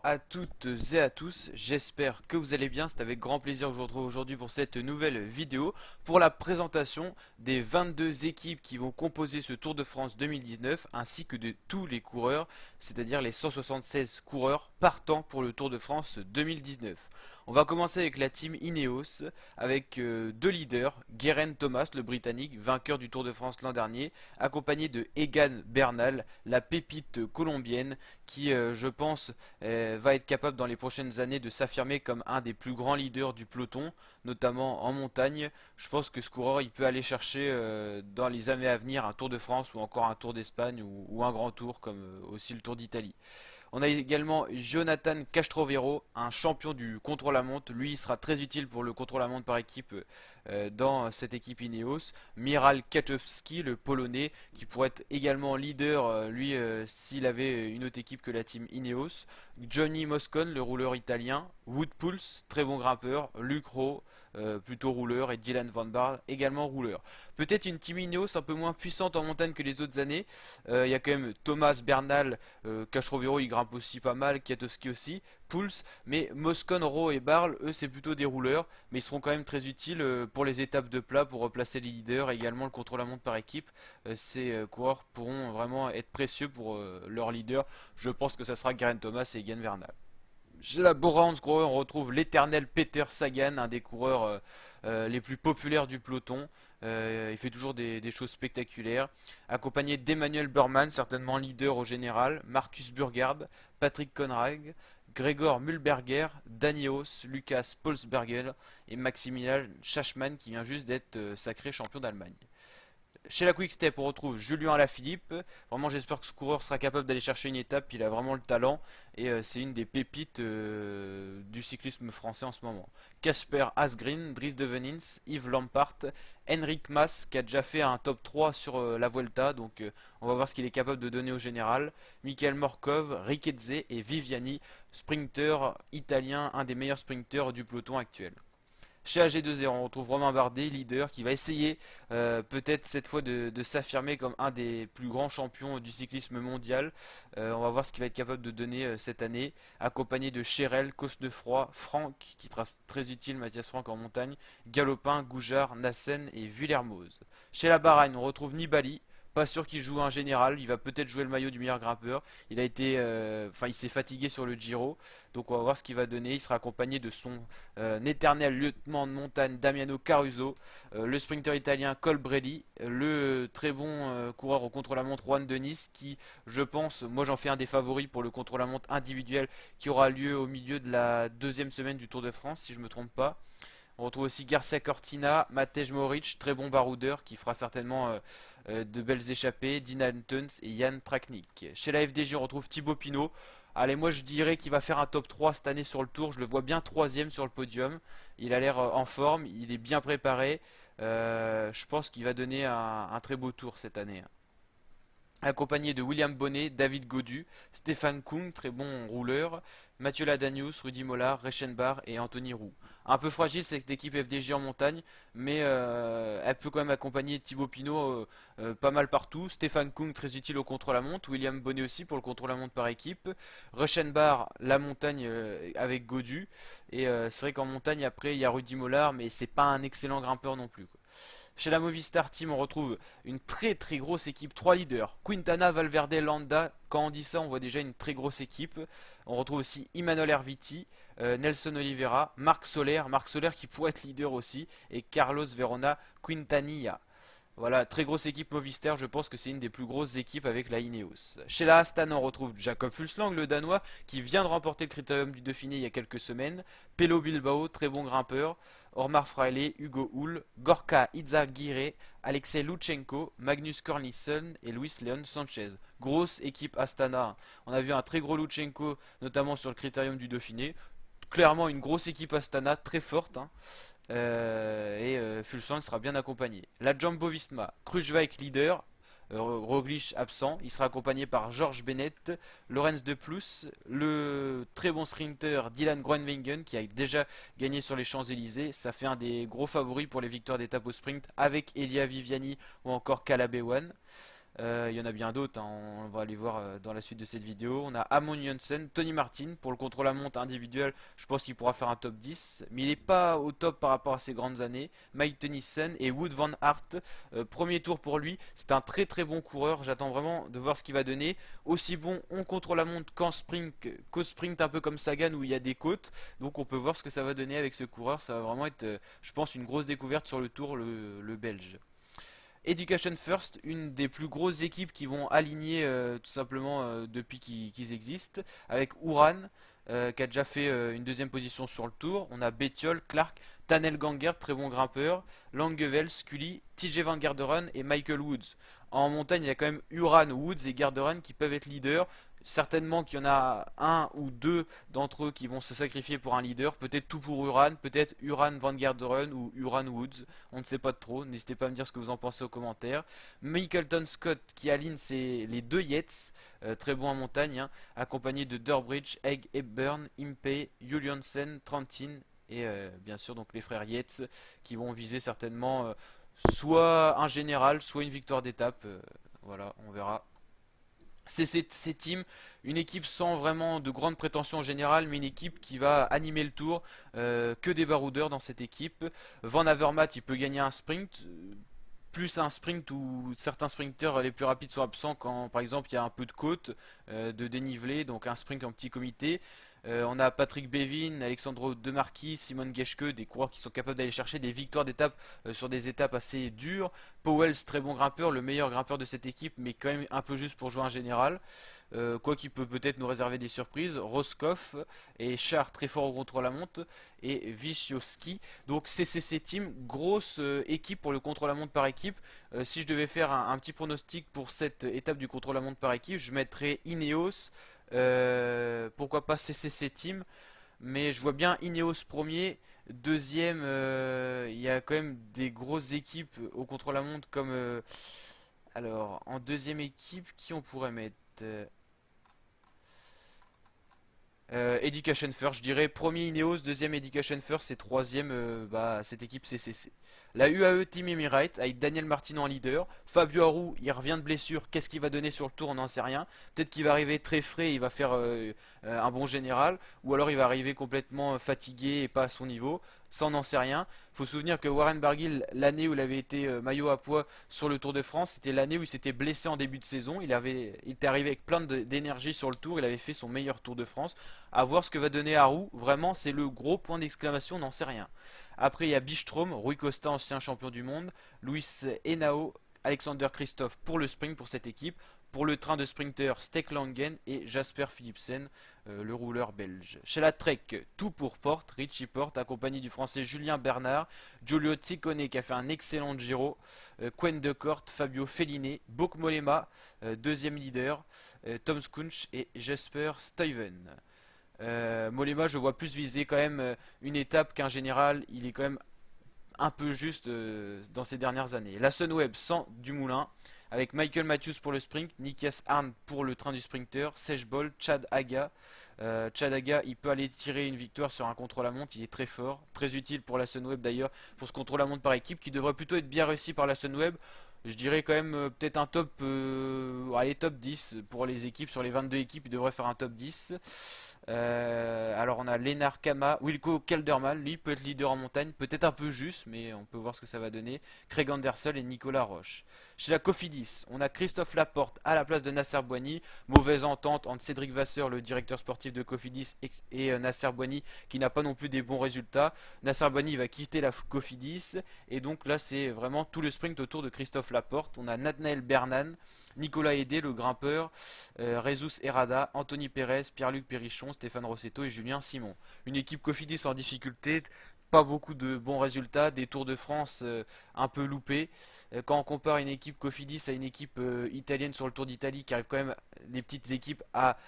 à toutes et à tous, j'espère que vous allez bien. C'est avec grand plaisir que je vous retrouve aujourd'hui pour cette nouvelle vidéo pour la présentation des 22 équipes qui vont composer ce Tour de France 2019 ainsi que de tous les coureurs, c'est-à-dire les 176 coureurs partant pour le Tour de France 2019. On va commencer avec la team Ineos avec deux leaders, Geraint Thomas le Britannique, vainqueur du Tour de France l'an dernier, accompagné de Egan Bernal, la pépite colombienne qui je pense va être capable dans les prochaines années de s'affirmer comme un des plus grands leaders du peloton, notamment en montagne. Je pense que ce coureur il peut aller chercher dans les années à venir un Tour de France ou encore un Tour d'Espagne ou un grand tour comme aussi le Tour d'Italie. On a également Jonathan Castrovero, un champion du contre-la-montre. Lui, il sera très utile pour le contre-la-montre par équipe dans cette équipe Ineos. Miral Katowski, le Polonais, qui pourrait être également leader, lui, s'il avait une autre équipe que la team Ineos. Johnny Moscon, le rouleur italien. Wout Poels, très bon grimpeur. Luc Rowe, plutôt rouleur. Et Dylan Van Baarle, également rouleur. Peut-être une team Ineos un peu moins puissante en montagne que les autres années. Il y a quand même Thomas Bernal, Castrovero il grimpe aussi pas mal, Kwiatkowski aussi, Pouls, mais Moscon, Rowe et Barle, eux c'est plutôt des rouleurs, mais ils seront quand même très utiles pour les étapes de plat, pour replacer les leaders, et également le contre-la-montre par équipe. Ces coureurs pourront vraiment être précieux pour leur leader. Je pense que ça sera Geraint Thomas et Egan Bernal. Chez la Bora Hansgrohe, on retrouve l'éternel Peter Sagan, un des coureurs les plus populaires du peloton. Il fait toujours des choses spectaculaires. Accompagné d'Emmanuel Burman, certainement leader au général, Marcus Burgard, Patrick Conrad, Gregor Mühlberger, Danios, Lucas Polsberger et Maximilian Schachmann qui vient juste d'être sacré champion d'Allemagne. Chez la Quick Step, on retrouve Julien Alaphilippe. Vraiment, j'espère que ce coureur sera capable d'aller chercher une étape. Il a vraiment le talent et c'est une des pépites du cyclisme français en ce moment. Casper Asgreen, Dries de Venins, Yves Lampart, Henrik Mas qui a déjà fait un top 3 sur la Vuelta. Donc, on va voir ce qu'il est capable de donner au général. Michael Morkov, Riquezze et Viviani, sprinter italien, un des meilleurs sprinters du peloton actuel. Chez AG2R, on retrouve Romain Bardet, leader, qui va essayer peut-être cette fois de s'affirmer comme un des plus grands champions du cyclisme mondial. On va voir ce qu'il va être capable de donner cette année, accompagné de Cherel, Cosnefroy, Franck, qui sera très utile, Mathias Franck en montagne, Galopin, Goujard, Nassen et Villermoz. Chez la Bahreïn, on retrouve Nibali. Pas sûr qu'il joue un général, il va peut-être jouer le maillot du meilleur grimpeur. Il a été, il s'est fatigué sur le Giro, donc on va voir ce qu'il va donner. Il sera accompagné de son éternel lieutenant de montagne Damiano Caruso, le sprinter italien Colbrelli, le très bon coureur au contre-la-montre Juan Denis, qui, je pense, moi j'en fais un des favoris pour le contre-la-montre individuel qui aura lieu au milieu de la deuxième semaine du Tour de France, si je ne me trompe pas. On retrouve aussi Garcia Cortina, Matej Moric, très bon baroudeur qui fera certainement de belles échappées, Dylan Teuns et Jan Traknik. Chez la FDJ, on retrouve Thibaut Pinot. Allez, moi je dirais qu'il va faire un top 3 cette année sur le tour. Je le vois bien troisième sur le podium. Il a l'air en forme, il est bien préparé. Je pense qu'il va donner un très beau tour cette année. Accompagné de William Bonnet, David Gaudu, Stéphane Kung, très bon rouleur, Mathieu Ladanius, Rudy Mollard, Reichenbach et Anthony Roux. Un peu fragile cette équipe FDJ en montagne, mais elle peut quand même accompagner Thibaut Pinot pas mal partout. Stéphane Kung très utile au contre-la-montre, William Bonnet aussi pour le contre-la-montre par équipe. Reichenbach la montagne avec Gaudu. Et c'est vrai qu'en montagne après il y a Rudy Mollard, mais c'est pas un excellent grimpeur non plus, quoi. Chez la Movistar Team, on retrouve une très très grosse équipe, 3 leaders. Quintana, Valverde, Landa. Quand on dit ça, on voit déjà une très grosse équipe. On retrouve aussi Imanol Erviti, Nelson Oliveira, Marc Soler qui pourrait être leader aussi, et Carlos Verona Quintanilla. Voilà, très grosse équipe Movistar, je pense que c'est une des plus grosses équipes avec la Ineos. Chez la Astana, on retrouve Jakob Fuglsang, le Danois, qui vient de remporter le Critérium du Dauphiné il y a quelques semaines. Pello Bilbao, très bon grimpeur. Ormar Fraile, Hugo Hull, Gorka Izagirre, Alexei Lutsenko, Magnus Cornelissen et Luis Leon Sanchez. Grosse équipe Astana. On a vu un très gros Lutsenko, notamment sur le Critérium du Dauphiné. Clairement une grosse équipe Astana, très forte, hein. Fuglsang sera bien accompagné. La Jumbo Visma, Kruijswijk leader, Roglic absent, il sera accompagné par Georges Bennett, Lorenz de Plus, le très bon sprinter Dylan Groenewegen qui a déjà gagné sur les Champs-Élysées. Ça fait un des gros favoris pour les victoires d'étape au sprint avec Elia Viviani ou encore Caleb Ewan. Il y en a bien d'autres, hein, on va aller voir dans la suite de cette vidéo. On a Amon Janssen, Tony Martin pour le contre-la-montre individuel. Je pense qu'il pourra faire un top 10, mais il n'est pas au top par rapport à ses grandes années. Mike Tennyson et Wood Van Aert, premier tour pour lui. C'est un très très bon coureur. J'attends vraiment de voir ce qu'il va donner. Aussi bon en contre-la-montre qu'au sprint, un peu comme Sagan où il y a des côtes. Donc on peut voir ce que ça va donner avec ce coureur. Ça va vraiment être, je pense, une grosse découverte sur le tour, le Belge. Education First, une des plus grosses équipes qui vont aligner tout simplement depuis qu'ils existent, avec Uran qui a déjà fait une deuxième position sur le tour. On a Bettiol, Clark, Tanel Gangert, très bon grimpeur, Langevel, Scully, TJ Van Garderen et Michael Woods. En montagne, il y a quand même Uran, Woods et Garderen qui peuvent être leaders. Certainement qu'il y en a un ou deux d'entre eux qui vont se sacrifier pour un leader. Peut-être tout pour Uran, peut-être Uran Van Garderen ou Uran Woods. On ne sait pas trop. N'hésitez pas à me dire ce que vous en pensez aux commentaires. Michaelton Scott qui aligne les deux Yates, très bon en montagne, hein, accompagné de Durbridge, Egg, Hepburn, Impey, Juliansen, Trentin et bien sûr donc les frères Yates qui vont viser certainement soit un général, soit une victoire d'étape. Voilà, on verra. C'est Team, une équipe sans vraiment de grandes prétentions en général, mais une équipe qui va animer le tour, que des baroudeurs dans cette équipe. Van Avermaet, il peut gagner un sprint, plus un sprint où certains sprinteurs les plus rapides sont absents quand par exemple il y a un peu de côte, de dénivelé, donc un sprint en petit comité. On a Patrick Bevin, Alexandro Demarchi, Simon Geschke, des coureurs qui sont capables d'aller chercher des victoires d'étape sur des étapes assez dures. Powell, très bon grimpeur, le meilleur grimpeur de cette équipe, mais quand même un peu juste pour jouer un général. Quoi qu'il peut peut-être nous réserver des surprises. Roscoff et Char très fort au contre-la-montre et Vyshioski. Donc CCC Team, grosse équipe pour le contre-la-montre par équipe. Si je devais faire un petit pronostic pour cette étape du contre-la-montre par équipe, je mettrais Ineos, pourquoi pas CCC Team, mais je vois bien Ineos premier. Deuxième, il y a quand même des grosses équipes au contre-la-montre comme... alors, en deuxième équipe, qui on pourrait mettre? Education First, je dirais premier Ineos, deuxième Education First et troisième cette équipe CCC. La UAE Team Emirates avec Daniel Martino en leader. Fabio Aru, il revient de blessure. Qu'est-ce qu'il va donner sur le tour? On n'en sait rien. Peut-être qu'il va arriver très frais et il va faire un bon général. Ou alors il va arriver complètement fatigué et pas à son niveau. Ça, on n'en sait rien. Il faut se souvenir que Warren Barguil, l'année où il avait été maillot à poids sur le Tour de France, c'était l'année où il s'était blessé en début de saison. Il était arrivé avec plein d'énergie sur le tour. Il avait fait son meilleur Tour de France. À voir ce que va donner Aru. Vraiment, c'est le gros point d'exclamation. On n'en sait rien. Après, il y a Bistrom, Rui Costa, ancien champion du monde, Luis Henao, Alexander Christophe pour le sprint pour cette équipe. Pour le train de sprinter, Stek Langen et Jasper Philipsen, le rouleur belge. Chez la Trek, tout pour Porte, Richie Porte, accompagné du français Julien Bernard, Giulio Ciccone qui a fait un excellent Giro, Quen de Kort, Fabio Felliné, Bok Mollema, deuxième leader, Tom Skunch et Jesper Stuyven. Mollema, je vois plus viser quand même une étape qu'un général. Il est quand même un peu juste dans ces dernières années. La Sunweb sans Dumoulin, avec Michael Matthews pour le sprint, Nikias Arndt pour le train du sprinter, Serge Bol, Chad Haga. Chad Haga, il peut aller tirer une victoire sur un contre-la-montre, il est très fort, très utile pour la Sunweb d'ailleurs, pour ce contre-la-montre par équipe, qui devrait plutôt être bien réussi par la Sunweb. Je dirais quand même peut-être un top, allez, top 10 pour les équipes, sur les 22 équipes, il devrait faire un top 10. Alors on a Lennart Kama, Wilco Kelderman, lui peut être leader en montagne, peut-être un peu juste, mais on peut voir ce que ça va donner. Craig Anderson et Nicolas Roche. Chez la Cofidis, on a Christophe Laporte à la place de Nasser Boigny. Mauvaise entente entre Cédric Vasseur, le directeur sportif de Cofidis, et Nasser Boigny, qui n'a pas non plus des bons résultats. Nasser Boigny va quitter la Cofidis, et donc là c'est vraiment tout le sprint autour de Christophe Laporte. On a Nathanaël Bernan, Nicolas Hédé, le grimpeur, Rezus Herrada, Anthony Pérez, Pierre-Luc Perrichon, Stéphane Rossetto et Julien Simon. Une équipe Cofidis en difficulté, pas beaucoup de bons résultats, des Tours de France un peu loupés. Quand on compare une équipe Cofidis à une équipe italienne sur le Tour d'Italie qui arrive quand même, les petites équipes, à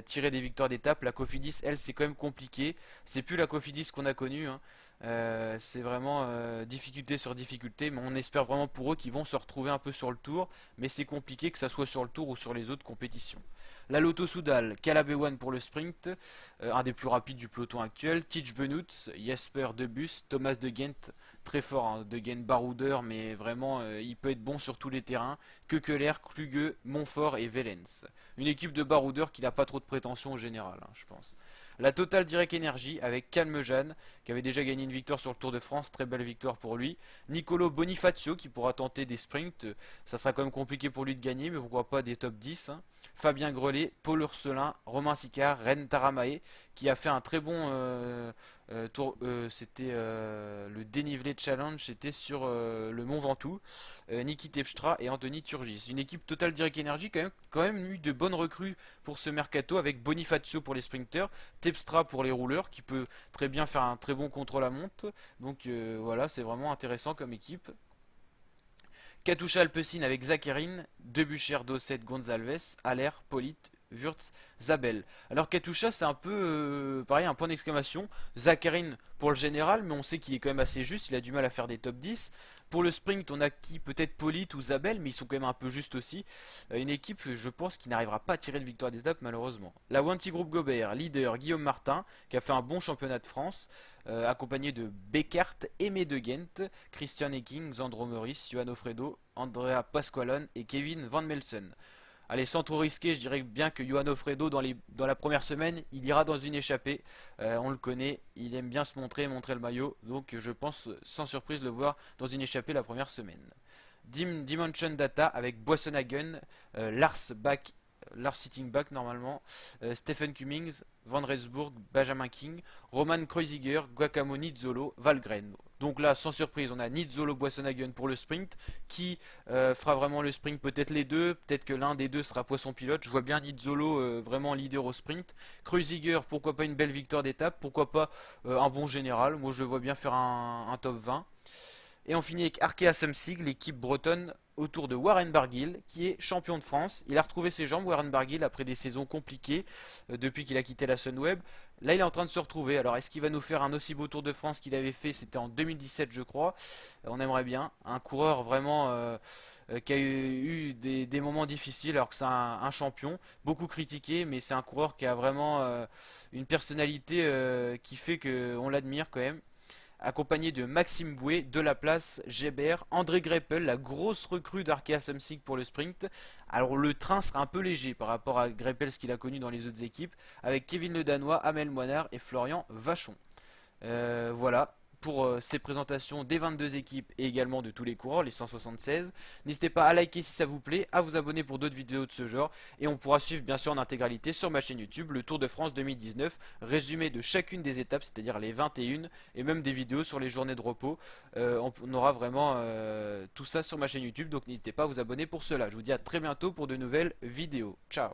tirer des victoires d'étape, la Cofidis, elle, c'est quand même compliqué. C'est plus la Cofidis qu'on a connue, hein. C'est vraiment difficulté sur difficulté, mais on espère vraiment pour eux qu'ils vont se retrouver un peu sur le tour, mais c'est compliqué que ça soit sur le tour ou sur les autres compétitions. La Lotto Soudal, Caleb Ewan pour le sprint, un des plus rapides du peloton actuel. Tich Benoît, Jesper Debus, Thomas De Gent, très fort, hein, De Gent baroudeur, mais vraiment il peut être bon sur tous les terrains. Kekeler, Kluge, Montfort et Velens. Une équipe de baroudeurs qui n'a pas trop de prétention au général, hein, je pense. La Total Direct Energy avec Calmejane, qui avait déjà gagné une victoire sur le Tour de France, très belle victoire pour lui. Nicolo Bonifacio qui pourra tenter des sprints, ça sera quand même compliqué pour lui de gagner, mais pourquoi pas des top 10. Hein. Fabien Grelet, Paul Urselin, Romain Sicard, Ren Taramae, qui a fait un très bon tour, c'était le dénivelé challenge, c'était sur le Mont Ventoux. Niki Terpstra et Anthony Turgis. Une équipe Total Direct Energy quand même eu de bonnes recrues pour ce mercato avec Bonifacio pour les sprinters, Terpstra pour les rouleurs qui peut très bien faire un très bon contre la monte. Donc voilà, c'est vraiment intéressant comme équipe. Katusha Alpecin avec Zakherin, Debucher, Dosset, Gonzalez, Aller, Polite, Wurtz, Zabel. Alors Katusha c'est un peu pareil, un point d'exclamation. Zakherin pour le général, mais on sait qu'il est quand même assez juste, il a du mal à faire des top 10. Pour le sprint, on a qui peut-être Polite ou Zabel, mais ils sont quand même un peu justes aussi. Une équipe, je pense, qui n'arrivera pas à tirer de victoire d'étape malheureusement. La Wanty Group Gobert, leader Guillaume Martin, qui a fait un bon championnat de France, accompagné de Beckert, Aimé de Gent, Christian Eking, Xandro Meurice, Johan Ofredo, Andrea Pasqualone et Kevin Van Melsen. Allez, sans trop risquer, je dirais bien que Johan Ofredo, dans la première semaine, il ira dans une échappée. On le connaît, il aime bien se montrer, montrer le maillot. Donc je pense sans surprise le voir dans une échappée la première semaine. Dimension Data avec Boissonhagen, Lars Sitting Back normalement, Stephen Cummings, Van Rensburg, Benjamin King, Roman Kreuziger, Guacamo Nizzolo, Valgren. Donc là, sans surprise, on a Nizzolo Boissonhagen pour le sprint, qui fera vraiment le sprint, peut-être les deux, peut-être que l'un des deux sera poisson pilote. Je vois bien Nizzolo vraiment leader au sprint. Kreuziger, pourquoi pas une belle victoire d'étape, pourquoi pas un bon général. Moi, je le vois bien faire un top 20. Et on finit avec Arkea Samsic, l'équipe bretonne autour de Warren Barguil, qui est champion de France. Il a retrouvé ses jambes, Warren Barguil, après des saisons compliquées, depuis qu'il a quitté la Sunweb. Là, il est en train de se retrouver. Alors, est-ce qu'il va nous faire un aussi beau Tour de France qu'il avait fait? C'était en 2017, je crois. On aimerait bien. Un coureur vraiment qui a eu des moments difficiles, alors que c'est un champion. Beaucoup critiqué, mais c'est un coureur qui a vraiment une personnalité qui fait qu'on l'admire quand même, accompagné de Maxime Bouet, de la place, Gébert, André Greppel, la grosse recrue d'Arkea Samsic pour le sprint. Alors le train sera un peu léger par rapport à Greppel, ce qu'il a connu dans les autres équipes, avec Kevin Le Danois, Amel Moinard et Florian Vachon. Voilà pour ces présentations des 22 équipes et également de tous les coureurs, les 176. N'hésitez pas à liker si ça vous plaît, à vous abonner pour d'autres vidéos de ce genre, et on pourra suivre bien sûr en intégralité sur ma chaîne YouTube le Tour de France 2019, résumé de chacune des étapes, c'est-à-dire les 21, et même des vidéos sur les journées de repos. On aura vraiment tout ça sur ma chaîne YouTube, donc n'hésitez pas à vous abonner pour cela. Je vous dis à très bientôt pour de nouvelles vidéos. Ciao!